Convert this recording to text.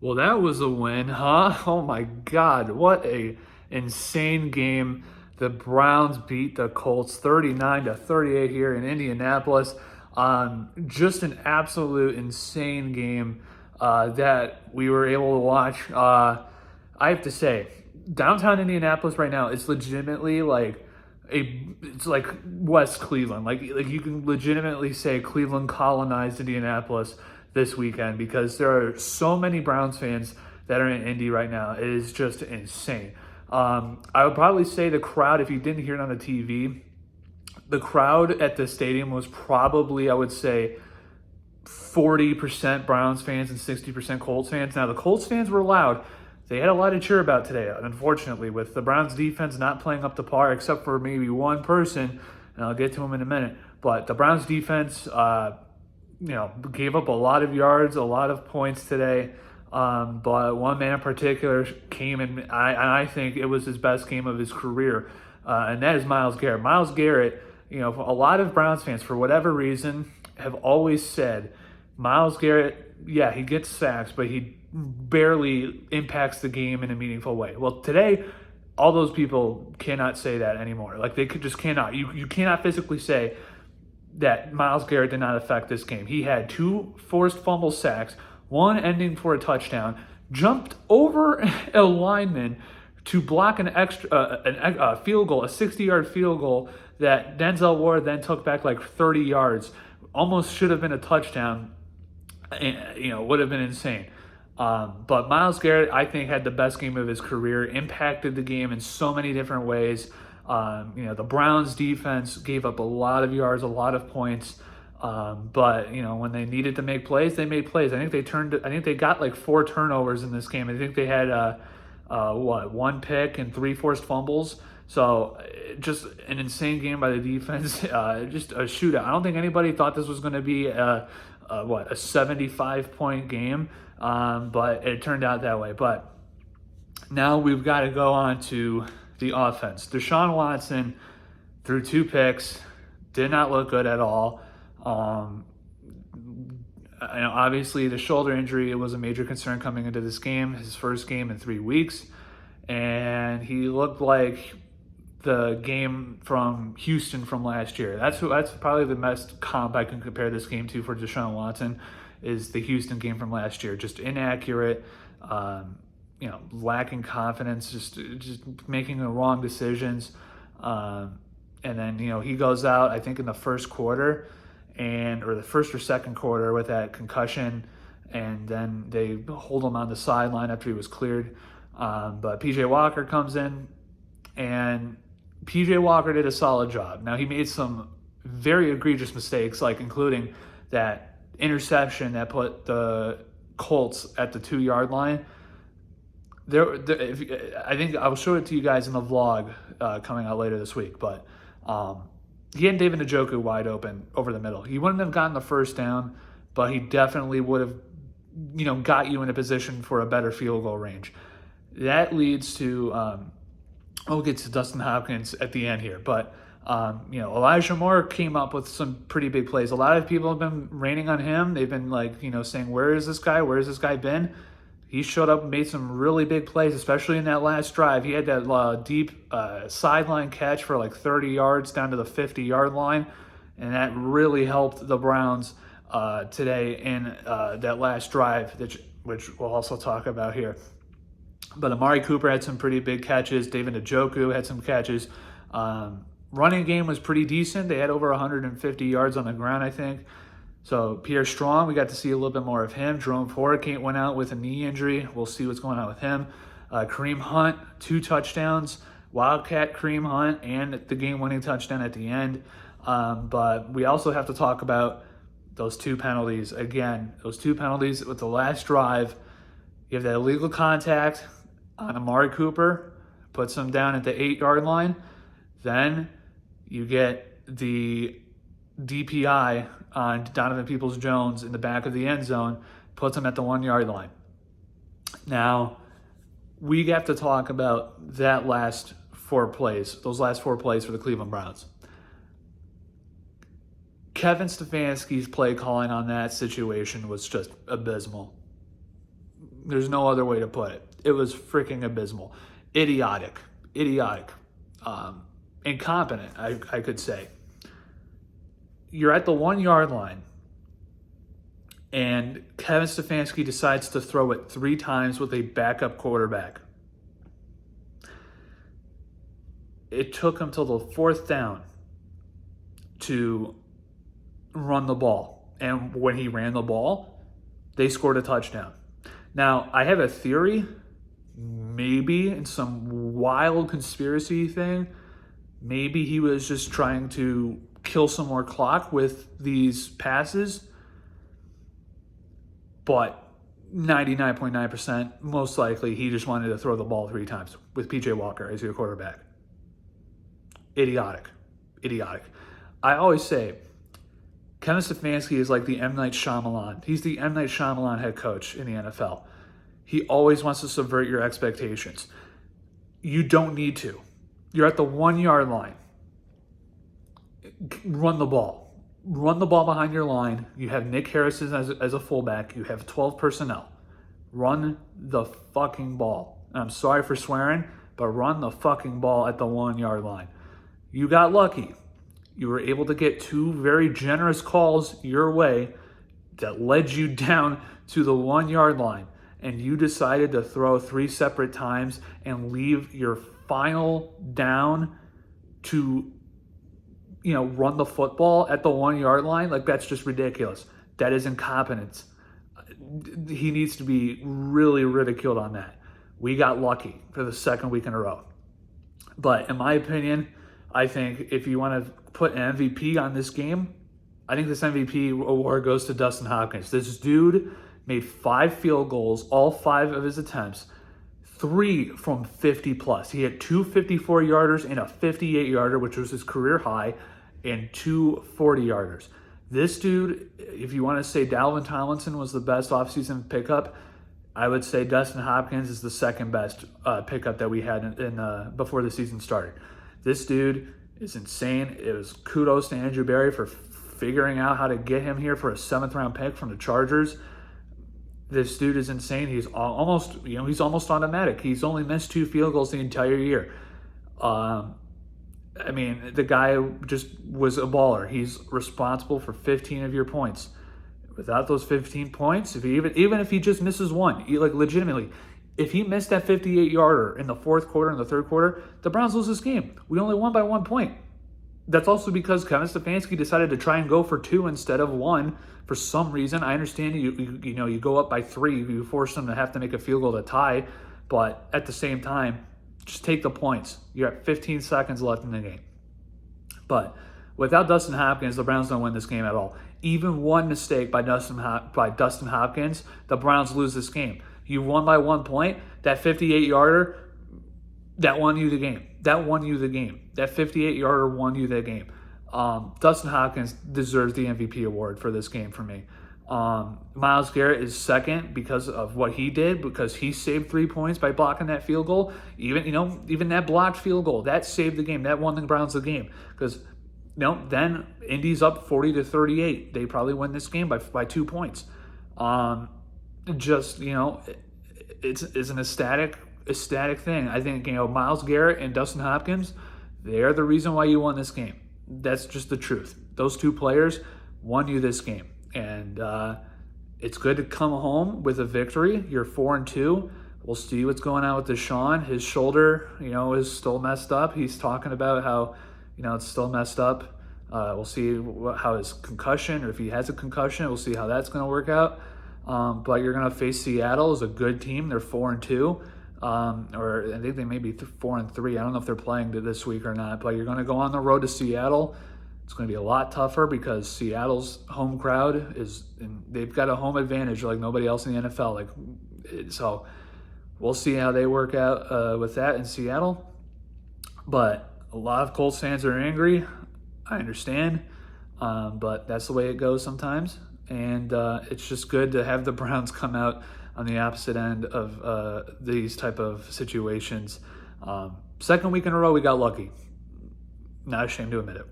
Well, that was a win, huh? Oh my God, what a insane game. The Browns beat the Colts 39-38 here in Indianapolis. Just an absolute insane game that we were able to watch. I have to say, downtown Indianapolis right now is legitimately like it's like West Cleveland. Like you can legitimately say Cleveland colonized Indianapolis this weekend because there are so many Browns fans that are in Indy right now. It is just insane. I would probably say the crowd, if you didn't hear it on the TV, the crowd at the stadium was probably, I would say, 40% Browns fans and 60% Colts fans. Now, the Colts fans were loud. They had a lot to cheer about today, unfortunately, with the Browns defense not playing up to par, except for maybe one person, and I'll get to him in a minute. But the Browns defense, gave up a lot of yards, a lot of points today. But one man in particular came in, I think it was his best game of his career, and that is Myles Garrett. Myles Garrett, a lot of Browns fans, for whatever reason, have always said Myles Garrett, yeah, he gets sacks, but he barely impacts the game in a meaningful way. Well, today, all those people cannot say that anymore. Like, they just cannot. You cannot physically say that Myles Garrett did not affect this game. He had two forced fumble sacks, one ending for a touchdown, jumped over a lineman to block a field goal, a 60-yard field goal that Denzel Ward then took back like 30 yards. Almost should have been a touchdown. And, would have been insane. But Myles Garrett, I think, had the best game of his career, impacted the game in so many different ways. The Browns defense gave up a lot of yards, a lot of points. But when they needed to make plays, they made plays. I think they got like 4 turnovers in this game. I think they had one pick and 3 forced fumbles. So just an insane game by the defense. Just a shootout. I don't think anybody thought this was going to be a 75-point game, but it turned out that way. But now we've got to go on to the offense. Deshaun Watson threw 2 picks, did not look good at all. Obviously, the shoulder injury was a major concern coming into this game, his first game in 3 weeks, and he looked like the game from Houston from last year. That's probably the best comp I can compare this game to for Deshaun Watson, is the Houston game from last year. Just inaccurate, lacking confidence, just making the wrong decisions. And then, he goes out, I think, in the first quarter, or the first or second quarter with that concussion, and then they hold him on the sideline after he was cleared. But PJ Walker comes in, and PJ Walker did a solid job. Now, he made some very egregious mistakes, like including that interception that put the Colts at the 2-yard line. I think I'll show it to you guys in the vlog coming out later this week, but he had David Njoku wide open over the middle. He wouldn't have gotten the first down, but he definitely would have, got you in a position for a better field goal range. That leads to, we'll get to Dustin Hopkins at the end here, but Elijah Moore came up with some pretty big plays. A lot of people have been raining on him. They've been saying, where is this guy? Where has this guy been? He showed up and made some really big plays, especially in that last drive. He had that deep sideline catch for like 30 yards down to the 50-yard line, and that really helped the Browns today in that last drive, which we'll also talk about here. But Amari Cooper had some pretty big catches. David Njoku had some catches. Running game was pretty decent. They had over 150 yards on the ground, I think. So Pierre Strong, we got to see a little bit more of him. Jerome Ford went out with a knee injury. We'll see what's going on with him. Kareem Hunt, 2 touchdowns. Wildcat Kareem Hunt, and the game-winning touchdown at the end. But we also have to talk about those 2 penalties. Again, those 2 penalties with the last drive. You have that illegal contact on Amari Cooper, puts him down at the 8-yard line. Then you get the DPI on Donovan Peoples-Jones in the back of the end zone, puts him at the 1-yard line. Now, we have to talk about those last 4 plays for the Cleveland Browns. Kevin Stefanski's play calling on that situation was just abysmal. There's no other way to put it. It was freaking abysmal. Idiotic. Incompetent, I could say. You're at the 1 yard line, and Kevin Stefanski decides to throw it 3 times with a backup quarterback. It took him till the 4th down to run the ball. And when he ran the ball, they scored a touchdown. Now, I have a theory, maybe in some wild conspiracy thing, maybe he was just trying to kill some more clock with these passes. But 99.9%, most likely, he just wanted to throw the ball 3 times with P.J. Walker as your quarterback. Idiotic. I always say, Kevin Stefanski is like the M. Night Shyamalan. He's the M. Night Shyamalan head coach in the NFL. He always wants to subvert your expectations. You don't need to. You're at the 1 yard line. Run the ball. Run the ball behind your line. You have Nick Harrison as a fullback. You have 12 personnel. Run the fucking ball. And I'm sorry for swearing, but run the fucking ball at the 1 yard line. You got lucky. You were able to get 2 very generous calls your way that led you down to the 1 yard line. And you decided to throw 3 separate times and leave your final down to, run the football at the 1 yard line. Like, that's just ridiculous. That is incompetence. He needs to be really ridiculed on that. We got lucky for the 2nd week in a row. But in my opinion, I think if you want to put an MVP on this game, I think this MVP award goes to Dustin Hopkins. This dude made 5 field goals, all 5 of his attempts, 3 from 50 plus. He had 2 54-yarders and a 58-yarder, which was his career high, and 2 40-yarders. This dude, if you want to say Dalvin Tomlinson was the best offseason pickup, I would say Dustin Hopkins is the second best pickup that we had in before the season started. This dude is insane. It was kudos to Andrew Berry for figuring out how to get him here for a 7th round pick from the Chargers. This dude is insane. He's almost automatic. He's only missed 2 field goals the entire year. The guy just was a baller. He's responsible for 15 of your points. Without those 15 points, even if he just misses one, legitimately, if he missed that 58-yarder in the 4th quarter and the 3rd quarter, the Browns lose this game. We only won by 1 point. That's also because Kevin Stefanski decided to try and go for 2 instead of 1 for some reason. I understand you go up by 3, you force them to have to make a field goal to tie, but at the same time, just take the points. You're at 15 seconds left in the game. But without Dustin Hopkins, the Browns don't win this game at all. Even one mistake by Dustin Hopkins, the Browns lose this game. You won by 1 point. That 58-yarder, that won you the game. That 58-yarder won you the game. Dustin Hopkins deserves the MVP award for this game for me. Myles Garrett is second because of what he did, because he saved 3 points by blocking that field goal. Even that blocked field goal, that saved the game. That won the Browns the game. Because then Indy's up 40-38. They probably win this game by 2 points. It's an ecstatic thing. I think, Myles Garrett and Dustin Hopkins, they're the reason why you won this game. That's just the truth. Those 2 players won you this game. And it's good to come home with a victory. You're 4-2. We'll see what's going on with Deshaun. His shoulder, is still messed up. He's talking about how, it's still messed up. We'll see how his concussion, or if he has a concussion, we'll see how that's going to work out. But you're going to face Seattle as a good team. They're 4-2. Or I think they may be 4-3. I don't know if they're playing this week or not. But you're going to go on the road to Seattle. It's going to be a lot tougher because Seattle's home crowd they've got a home advantage like nobody else in the NFL. So we'll see how they work out with that in Seattle. But a lot of Colts fans are angry. I understand. But that's the way it goes sometimes. And it's just good to have the Browns come out on the opposite end of these type of situations. 2nd week in a row, we got lucky. Not ashamed to admit it.